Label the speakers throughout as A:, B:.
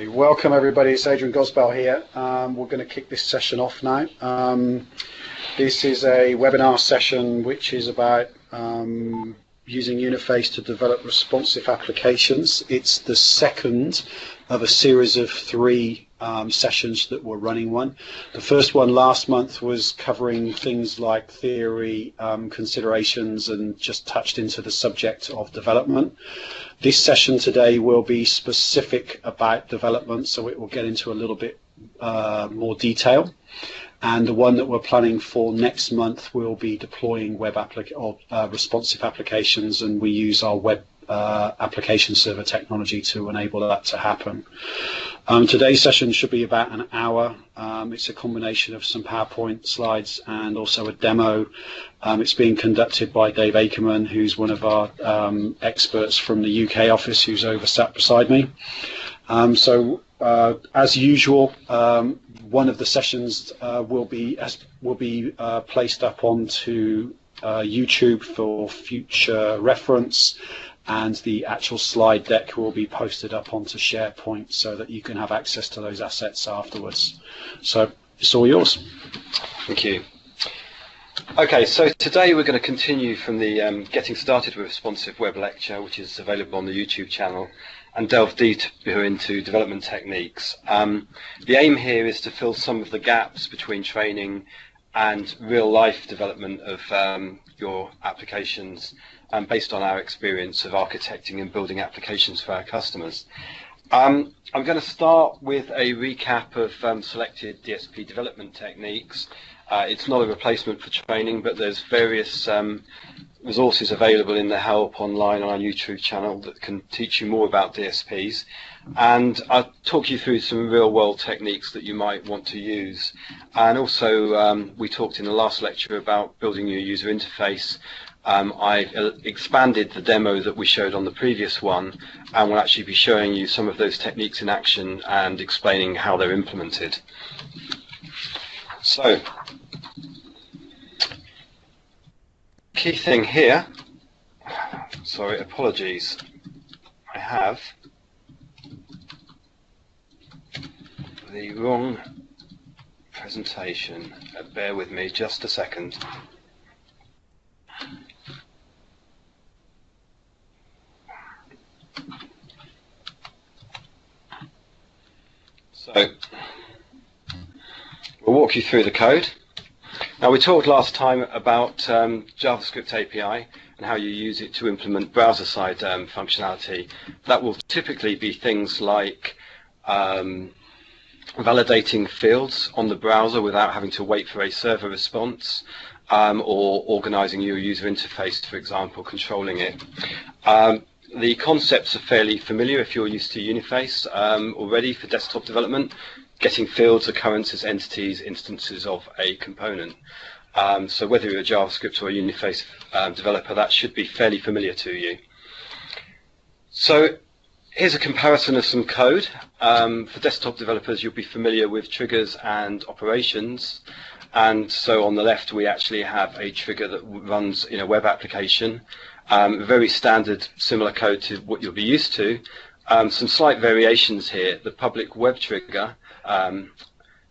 A: Okay, welcome everybody. It's Adrian Gosbell here. We're going to kick this session off now. This is a webinar session which is about using Uniface to develop responsive applications. It's the second of a series of three sessions that we're running one. The first one last month was covering things like theory, considerations, and just touched into the subject of development. This session today will be specific about development, so it will get into a little bit more detail. And the one that we're planning for next month will be deploying web responsive applications, and we use our web application server technology to enable that to happen. Today's session should be about an hour. It's a combination of some PowerPoint slides and also a demo. It's being conducted by Dave Akerman, who's one of our experts from the UK office, who's over sat beside me. As usual, one of the sessions will be placed up onto YouTube for future reference, and the actual slide deck will be posted up onto SharePoint so that you can have access to those assets afterwards. So it's all yours.
B: Thank you. Okay, so today we're going to continue from the Getting Started with Responsive Web lecture, which is available on the YouTube channel, and delve deeper into development techniques. The aim here is to fill some of the gaps between training and real-life development of your applications, based on our experience of architecting and building applications for our customers. I'm going to start with a recap of selected DSP development techniques. It's not a replacement for training, but there's various resources available in the help online on our YouTube channel that can teach you more about DSPs. And I'll talk you through some real-world techniques that you might want to use. And also, we talked in the last lecture about building your user interface. I've expanded the demo that we showed on the previous one, and will actually be showing you some of those techniques in action and explaining how they're implemented. So, key thing here, sorry, apologies, I have the wrong presentation. Bear with me just a second. So, we'll walk you through the code. Now, we talked last time about JavaScript API and how you use it to implement browser-side functionality. That will typically be things like validating fields on the browser without having to wait for a server response, or organizing your user interface, for example, controlling it. The concepts are fairly familiar if you're used to Uniface already for desktop development. Getting fields, occurrences, entities, instances of a component. So whether you're a JavaScript or a Uniface developer, that should be fairly familiar to you. So here's a comparison of some code. For desktop developers, you'll be familiar with triggers and operations. And so on the left, we actually have a trigger that runs in a web application. Very standard, similar code to what you'll be used to. Some slight variations here. The public web trigger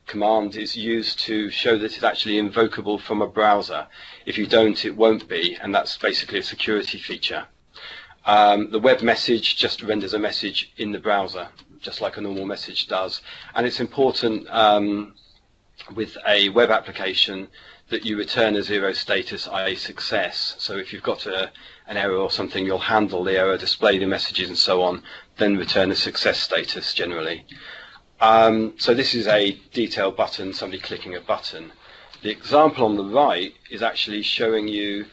B: command is used to show that it's actually invocable from a browser. If you don't, it won't be, and that's basically a security feature. The web message just renders a message in the browser, just like a normal message does. And it's important with a web application that you return a zero status, i.e. success. So if you've got an error or something, you'll handle the error, display the messages and so on, then return a success status generally. So this is a detail button, somebody clicking a button. The example on the right is actually showing you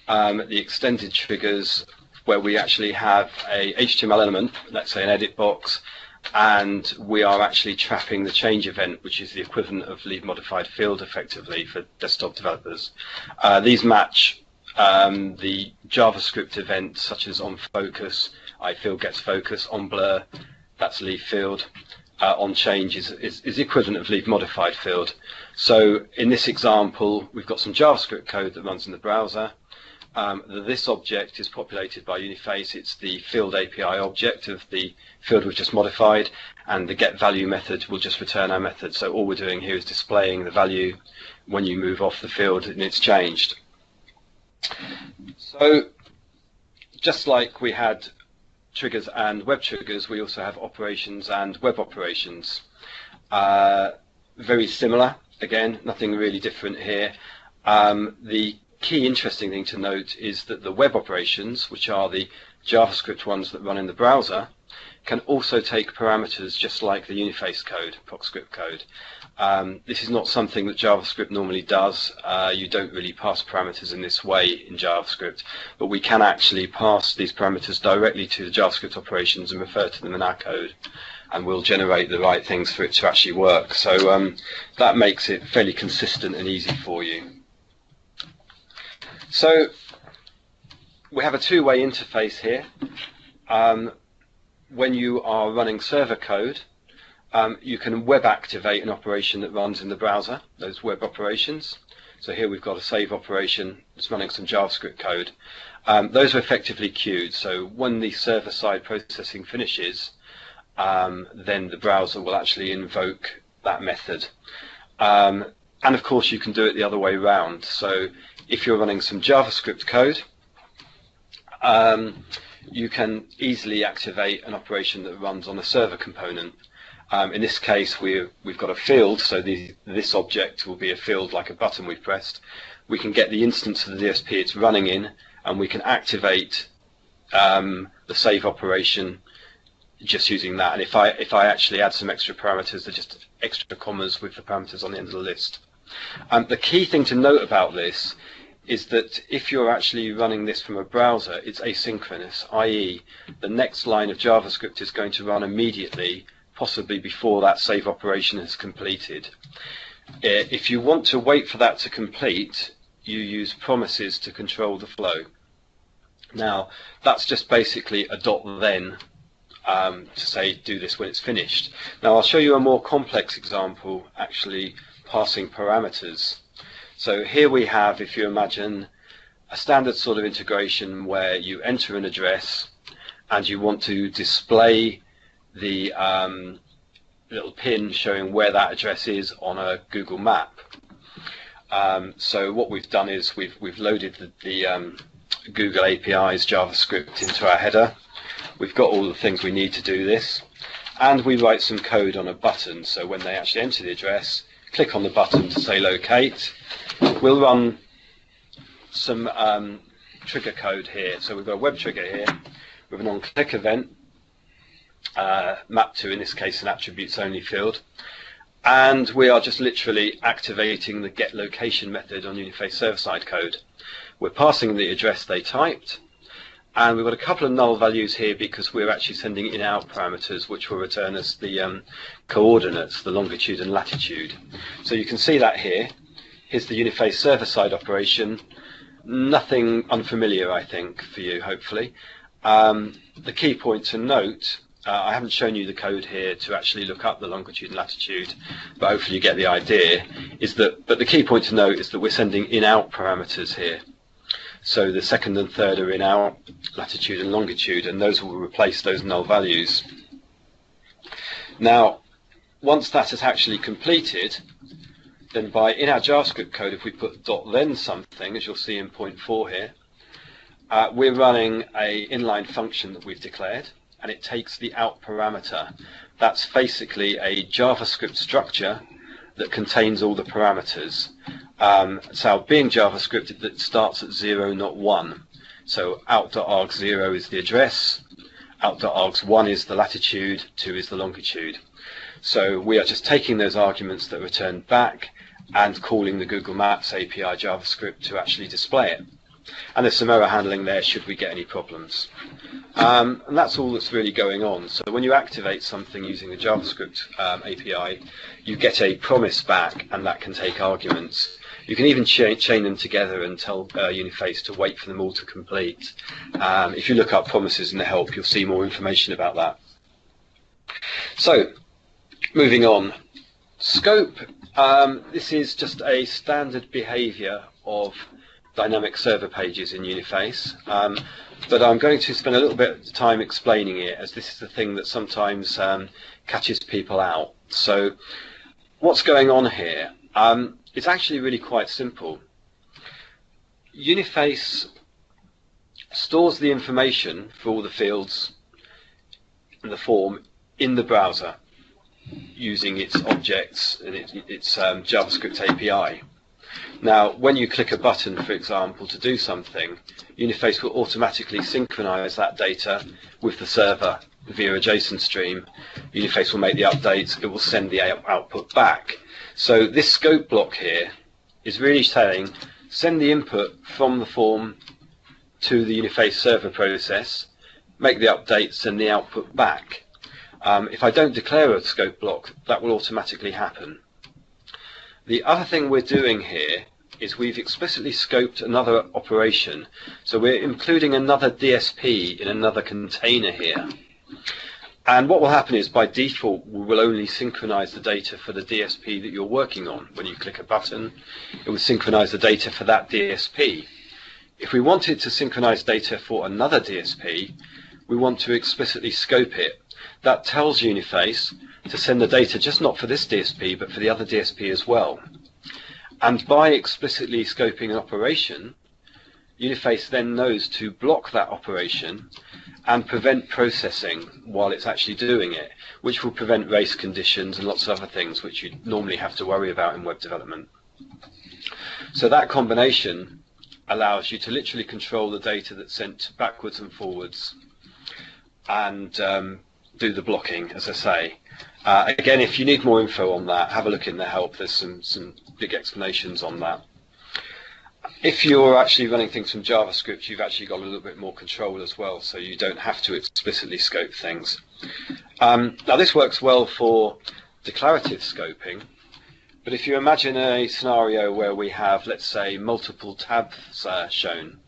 B: the extended triggers where we actually have a HTML element, let's say an edit box, and we are actually trapping the change event, which is the equivalent of leave modified field effectively for desktop developers. These match the JavaScript events such as on focus, iField gets focus, on blur, that's leave field. On change is the equivalent of leave modified field. So in this example, we've got some JavaScript code that runs in the browser. This object is populated by Uniface. It's the field API object of the field we've just modified, and the getValue method will just return our method. So all we're doing here is displaying the value when you move off the field and it's changed. So just like we had triggers and web triggers, we also have operations and web operations. Very similar, again, nothing really different here. The key interesting thing to note is that the web operations, which are the JavaScript ones that run in the browser, can also take parameters just like the Uniface code, ProcScript code. This is not something that JavaScript normally does. You don't really pass parameters in this way in JavaScript, but we can actually pass these parameters directly to the JavaScript operations and refer to them in our code, and we'll generate the right things for it to actually work. So that makes it fairly consistent and easy for you. So we have a two-way interface here. When you are running server code, you can web activate an operation that runs in the browser, those web operations. So here we've got a save operation that's running some JavaScript code. Those are effectively queued, so when the server-side processing finishes, then the browser will actually invoke that method. And of course you can do it the other way around. So if you're running some JavaScript code, you can easily activate an operation that runs on a server component. In this case, we've got a field, so this object will be a field like a button we've pressed. We can get the instance of the DSP it's running in, and we can activate the save operation just using that. And if I actually add some extra parameters, they're just extra commas with the parameters on the end of the list. The key thing to note about this is that if you're actually running this from a browser, it's asynchronous, i.e. the next line of JavaScript is going to run immediately, possibly before that save operation is completed. If you want to wait for that to complete, you use promises to control the flow. Now, that's just basically a .then to say do this when it's finished. Now, I'll show you a more complex example, actually passing parameters. So here we have, if you imagine, a standard sort of integration where you enter an address and you want to display the little pin showing where that address is on a Google map. So what we've done is we've loaded the Google API's JavaScript into our header. We've got all the things we need to do this, and we write some code on a button, so when they actually enter the address, click on the button to say locate. We'll run some trigger code here. So we've got a web trigger here with an on-click event mapped to, in this case, an attributes only field. And we are just literally activating the getLocation method on Uniface server-side code. We're passing the address they typed, and we've got a couple of null values here because we're actually sending in-out parameters which will return us the coordinates, the longitude and latitude. So you can see that here. Here's the Uniface server-side operation. Nothing unfamiliar, I think, for you, hopefully. The key point to note, I haven't shown you the code here to actually look up the longitude and latitude, but hopefully you get the idea, but the key point to note is that we're sending in-out parameters here. So the second and third are in-out, latitude and longitude, and those will replace those null values. Now, once that is actually completed, then in our JavaScript code, if we put .then something, as you'll see in point 4 here, we're running an inline function that we've declared, and it takes the out parameter. That's basically a JavaScript structure that contains all the parameters. So being JavaScript, that starts at 0, not 1. So out.args0 is the address, out.args1 is the latitude, 2 is the longitude. So we are just taking those arguments that return back and calling the Google Maps API JavaScript to actually display it. And there's some error handling there should we get any problems. And that's all that's really going on. So when you activate something using the JavaScript API, you get a promise back, and that can take arguments. You can even chain them together and tell Uniface to wait for them all to complete. If you look up promises in the help, you'll see more information about that. So, moving on. Scope. This is just a standard behavior of dynamic server pages in Uniface, but I'm going to spend a little bit of time explaining it, as this is the thing that sometimes catches people out. So what's going on here? It's actually really quite simple. Uniface stores the information for all the fields in the form in the browser using its objects and its JavaScript API. Now, when you click a button, for example, to do something, Uniface will automatically synchronize that data with the server via a JSON stream. Uniface will make the updates, it will send the output back. So this scope block here is really saying, send the input from the form to the Uniface server process, make the update, send the output back. If I don't declare a scope block, that will automatically happen. The other thing we're doing here is we've explicitly scoped another operation. So we're including another DSP in another container here. And what will happen is, by default, we will only synchronize the data for the DSP that you're working on. When you click a button, it will synchronize the data for that DSP. If we wanted to synchronize data for another DSP, we want to explicitly scope it. That tells Uniface to send the data just not for this DSP, but for the other DSP as well. And by explicitly scoping an operation, Uniface then knows to block that operation and prevent processing while it's actually doing it, which will prevent race conditions and lots of other things which you normally have to worry about in web development. So that combination allows you to literally control the data that's sent backwards and forwards and do the blocking, as I say. Again, if you need more info on that, have a look in the help. There's some big explanations on that. If you're actually running things from JavaScript, you've actually got a little bit more control as well, so you don't have to explicitly scope things. Now this works well for declarative scoping, but if you imagine a scenario where we have, let's say, multiple tabs shown,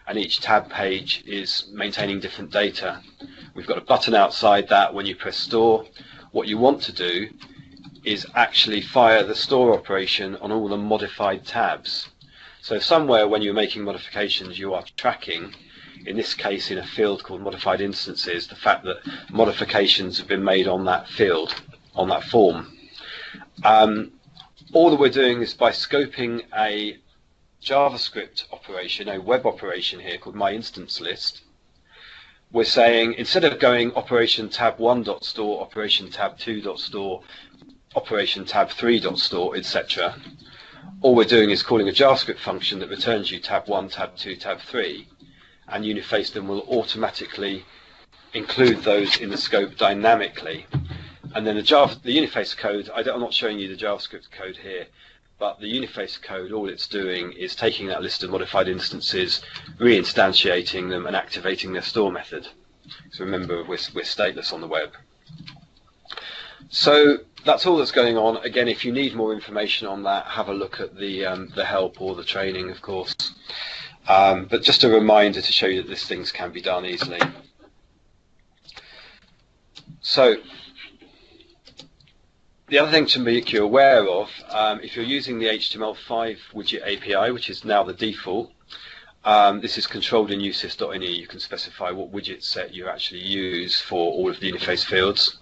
B: and each tab page is maintaining different data. We've got a button outside that. When you press store, what you want to do is actually fire the store operation on all the modified tabs. So somewhere when you're making modifications, you are tracking, in this case in a field called modified instances, the fact that modifications have been made on that field, on that form. All that we're doing is, by scoping a JavaScript operation, a web operation here called myInstanceList, we're saying, instead of going operation tab1.store, operation tab2.store, operation tab3.store, etc., all we're doing is calling a JavaScript function that returns you tab1, tab2, tab3, and Uniface then will automatically include those in the scope dynamically. And then the Uniface code, I'm not showing you the JavaScript code here, but the Uniface code, all it's doing is taking that list of modified instances, reinstantiating them, and activating their store method. So remember, we're stateless on the web. So that's all that's going on. Again, if you need more information on that, have a look at the help or the training, of course. But just a reminder to show you that these things can be done easily. So the other thing to make you aware of, if you're using the HTML5 widget API, which is now the default, this is controlled in usys.ini. You can specify what widget set you actually use for all of the Uniface fields.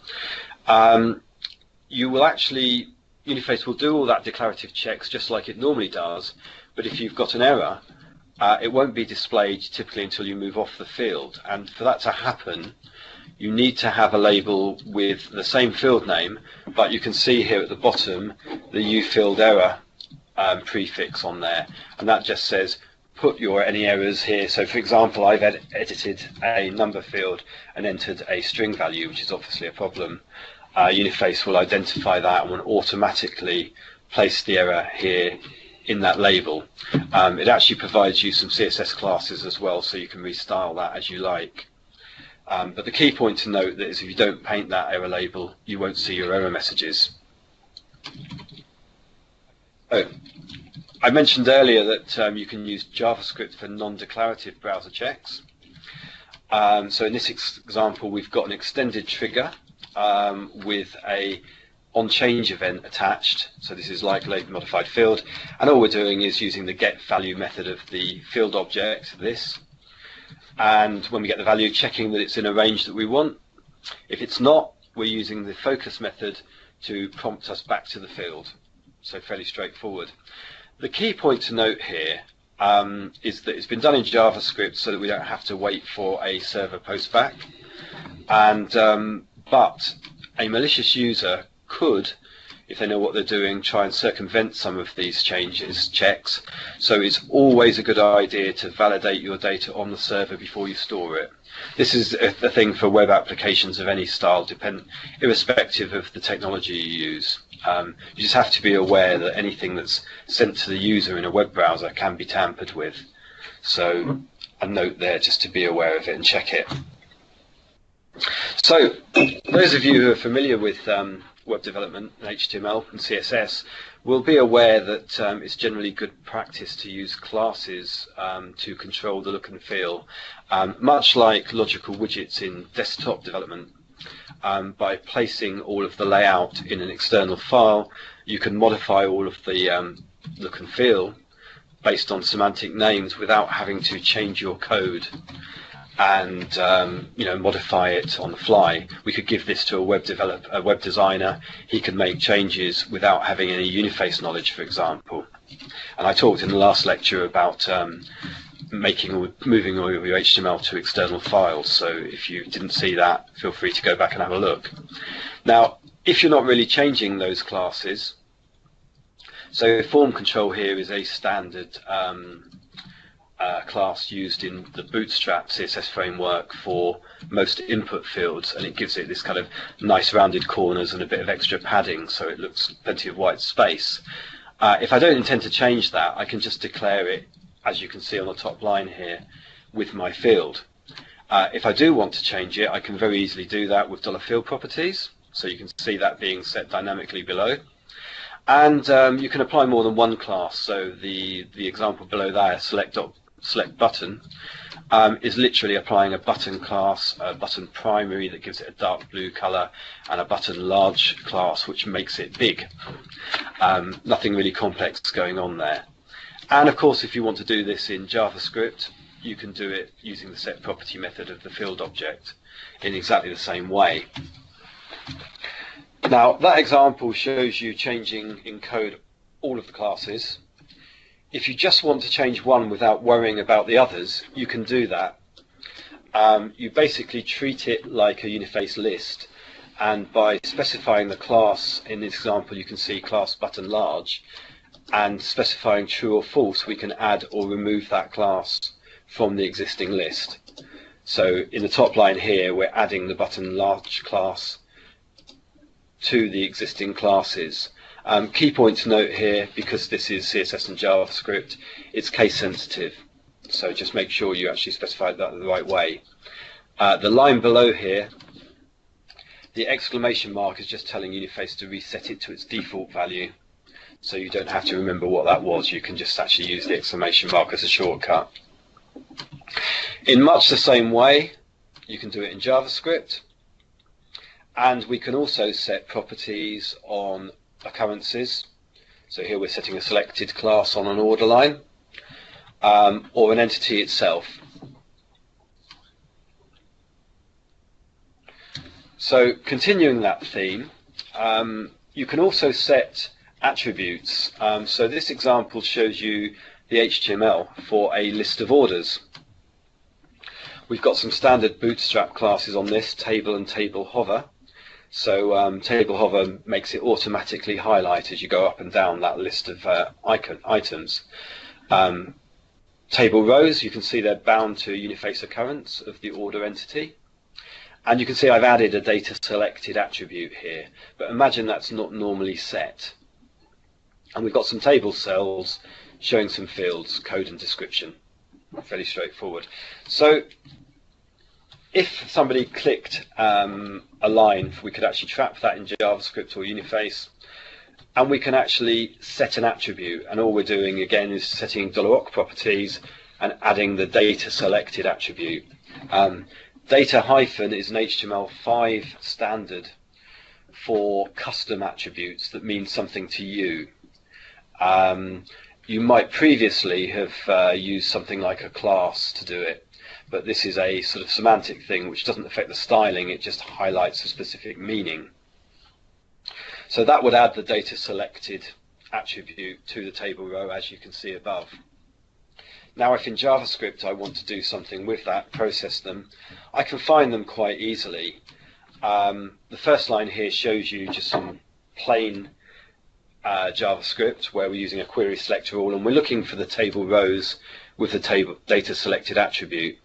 B: Uniface will do all that declarative checks just like it normally does, but if you've got an error, it won't be displayed typically until you move off the field. And for that to happen, you need to have a label with the same field name, but you can see here at the bottom the uFieldError prefix on there, and that just says put your any errors here. So for example, I've edited a number field and entered a string value, which is obviously a problem. Uniface will identify that and will automatically place the error here in that label. It actually provides you some CSS classes as well, so you can restyle that as you like. But the key point to note is if you don't paint that error label, you won't see your error messages. Oh, I mentioned earlier that you can use JavaScript for non-declarative browser checks. So in this example, we've got an extended trigger with a on change event attached. So this is like a label modified field, and all we're doing is using the get value method of the field object, this, and when we get the value, checking that it's in a range that we want. If it's not, we're using the focus method to prompt us back to the field. So fairly straightforward. The key point to note here is that it's been done in JavaScript so that we don't have to wait for a server post back. And but a malicious user could, if they know what they're doing, try and circumvent some of these checks. So it's always a good idea to validate your data on the server before you store it. This is a thing for web applications of any style, irrespective of the technology you use. You just have to be aware that anything that's sent to the user in a web browser can be tampered with. So a note there just to be aware of it and check it. So those of you who are familiar with web development, HTML and CSS, will be aware that it's generally good practice to use classes to control the look and feel, much like logical widgets in desktop development. By placing all of the layout in an external file, you can modify all of the look and feel based on semantic names without having to change your code and modify it on the fly. We could give this to a web designer. He can make changes without having any Uniface knowledge, for example. And I talked in the last lecture about moving all of your HTML to external files. So if you didn't see that, feel free to go back and have a look. Now, if you're not really changing those classes, so form control here is a standard class used in the Bootstrap CSS framework for most input fields, and it gives it this kind of nice rounded corners and a bit of extra padding, so it looks plenty of white space. If I don't intend to change that, I can just declare it, as you can see on the top line here, with my field. If I do want to change it, I can very easily do that with $field properties, so you can see that being set dynamically below. And you can apply more than one class. So the example below there, select button, is literally applying a button class, a button primary that gives it a dark blue color, and a button large class which makes it big. Nothing really complex going on there. And of course, if you want to do this in JavaScript, you can do it using the set property method of the field object in exactly the same way. Now, that example shows you changing in code all of the classes. If you just want to change one without worrying about the others, you can do that. You basically treat it like a Uniface list, and by specifying the class, in this example you can see class button large, and specifying true or false, we can add or remove that class from the existing list. So in the top line here, we're adding the button large class to the existing classes. Key point to note here, because this is CSS and JavaScript, it's case sensitive, so just make sure you actually specify that the right way. The line below here, the exclamation mark is just telling Uniface to reset it to its default value, so you don't have to remember what that was. You can just actually use the exclamation mark as a shortcut. In much the same way, you can do it in JavaScript, and we can also set properties on occurrences. So here we're setting a selected class on an order line, or an entity itself. So continuing that theme, you can also set attributes. So this example shows you the HTML for a list of orders. We've got some standard Bootstrap classes on this, table and table hover. So table hover makes it automatically highlight as you go up and down that list of items. Table rows, you can see they're bound to Uniface occurrence of the order entity. And you can see I've added a data selected attribute here, but imagine that's not normally set. And we've got some table cells showing some fields, code and description. Fairly straightforward. So if somebody clicked a line, we could actually trap that in JavaScript or Uniface, and we can actually set an attribute, and all we're doing again is setting $awk properties and adding the data selected attribute. Data hyphen is an HTML5 standard for custom attributes that mean something to you. You might previously have used something like a class to do it, but this is a sort of semantic thing which doesn't affect the styling, it just highlights a specific meaning. So that would add the data selected attribute to the table row, as you can see above. Now if in JavaScript I want to do something with that, process them, I can find them quite easily. The first line here shows you just some plain JavaScript where we're using a query selector rule, and we're looking for the table rows with the table data selected attribute.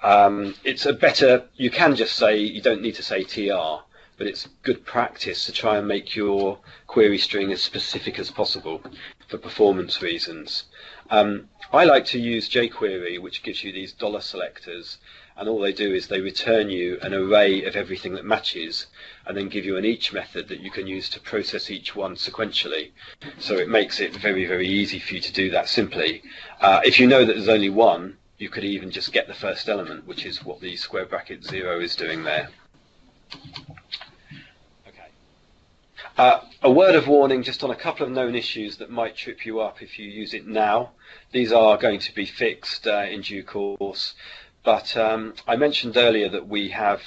B: It's a better, you can just say, you don't need to say tr, but it's good practice to try and make your query string as specific as possible for performance reasons. I like to use jQuery, which gives you these dollar selectors, and all they do is they return you an array of everything that matches and then give you an each method that you can use to process each one sequentially. So it makes it very, very easy for you to do that simply. If you know that there's only one, you could even just get the first element, which is what the square bracket 0 is doing there. A word of warning just on a couple of known issues that might trip you up if you use it now. These are going to be fixed in due course, but I mentioned earlier that we have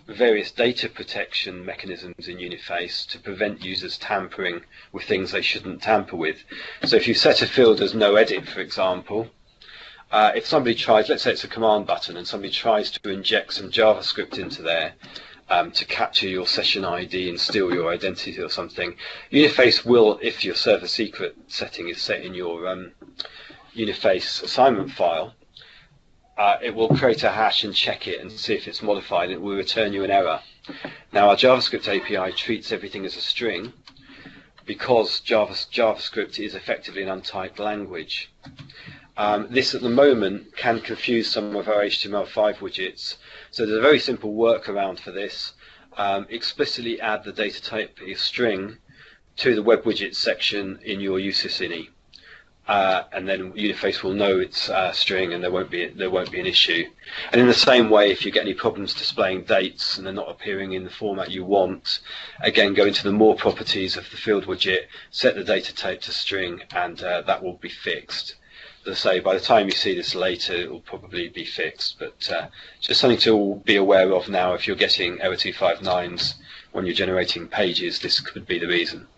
B: various data protection mechanisms in Uniface to prevent users tampering with things they shouldn't tamper with. So if you set a field as no edit, for example, if somebody tries, let's say it's a command button, and somebody tries to inject some JavaScript into there to capture your session ID and steal your identity or something, Uniface will, if your server secret setting is set in your Uniface assignment file, it will create a hash and check it and see if it's modified, and it will return you an error. Now our JavaScript API treats everything as a string because JavaScript is effectively an untyped language. This at the moment can confuse some of our HTML5 widgets, so there's a very simple workaround for this. Explicitly add the data type is string to the web widgets section in your USIS-INI, and then Uniface will know it's string, and there won't be an issue. And in the same way, if you get any problems displaying dates and they're not appearing in the format you want, again go into the more properties of the field widget, set the data type to string, and that will be fixed. As I say, by the time you see this later, it will probably be fixed, but just something to be aware of now. If you're getting error 259s when you're generating pages, this could be the reason.